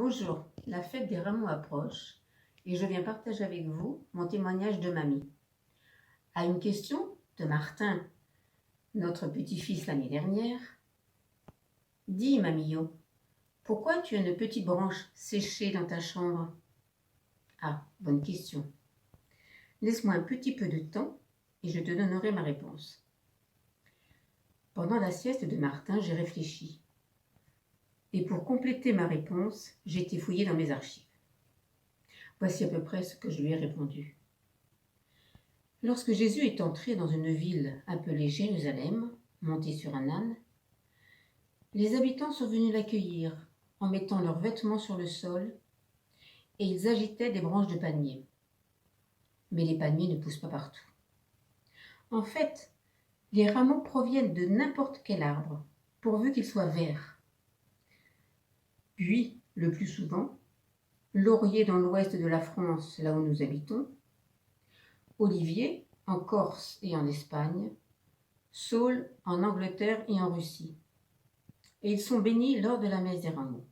Bonjour, la fête des rameaux approche et je viens partager avec vous mon témoignage de mamie. À une question de Martin, notre petit-fils l'année dernière, « Dis, mamillot, pourquoi tu as une petite branche séchée dans ta chambre ?» Ah, bonne question. Laisse-moi un petit peu de temps et je te donnerai ma réponse. Pendant la sieste de Martin, j'ai réfléchi. Et pour compléter ma réponse, j'ai été fouillée dans mes archives. Voici à peu près ce que je lui ai répondu. Lorsque Jésus est entré dans une ville appelée Jérusalem, monté sur un âne, les habitants sont venus l'accueillir en mettant leurs vêtements sur le sol et ils agitaient des branches de palmier. Mais les palmiers ne poussent pas partout. En fait, les rameaux proviennent de n'importe quel arbre, pourvu qu'il soit vert. Puis, le plus souvent, laurier dans l'ouest de la France, là où nous habitons, olivier en Corse et en Espagne, saule en Angleterre et en Russie. Et ils sont bénis lors de la messe des rameaux.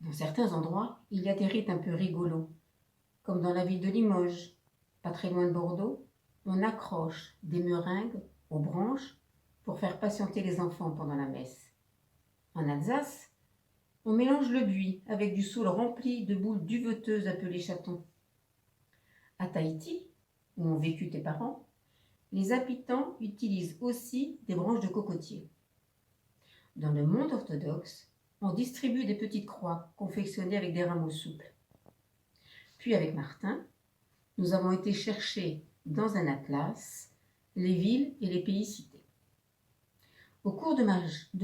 Dans certains endroits, il y a des rites un peu rigolos, comme dans la ville de Limoges, pas très loin de Bordeaux, on accroche des meringues aux branches pour faire patienter les enfants pendant la messe. En Alsace, on mélange le buis avec du saule rempli de boules duveteuses appelées chatons. À Tahiti, où ont vécu tes parents, les habitants utilisent aussi des branches de cocotier. Dans le monde orthodoxe, on distribue des petites croix confectionnées avec des rameaux souples. Puis avec Martin, nous avons été chercher dans un atlas les villes et les pays cités. Au cours de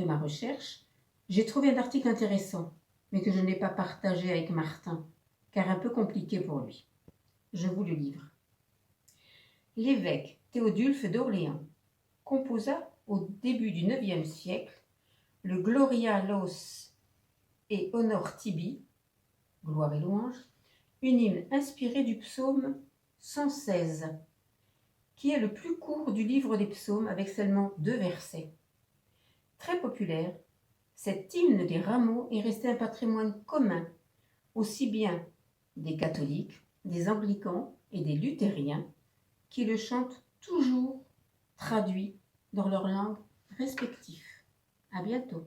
ma recherche, j'ai trouvé un article intéressant, mais que je n'ai pas partagé avec Martin, car un peu compliqué pour lui. Je vous le livre. L'évêque Théodulphe d'Orléans composa au début du IXe siècle le Gloria Laus et Honor Tibi, gloire et louange, une hymne inspirée du psaume 116, qui est le plus court du livre des psaumes avec seulement 2 versets. Très populaire, cet hymne des rameaux est resté un patrimoine commun, aussi bien des catholiques, des anglicans et des luthériens, qui le chantent toujours traduit dans leurs langues respectives. À bientôt.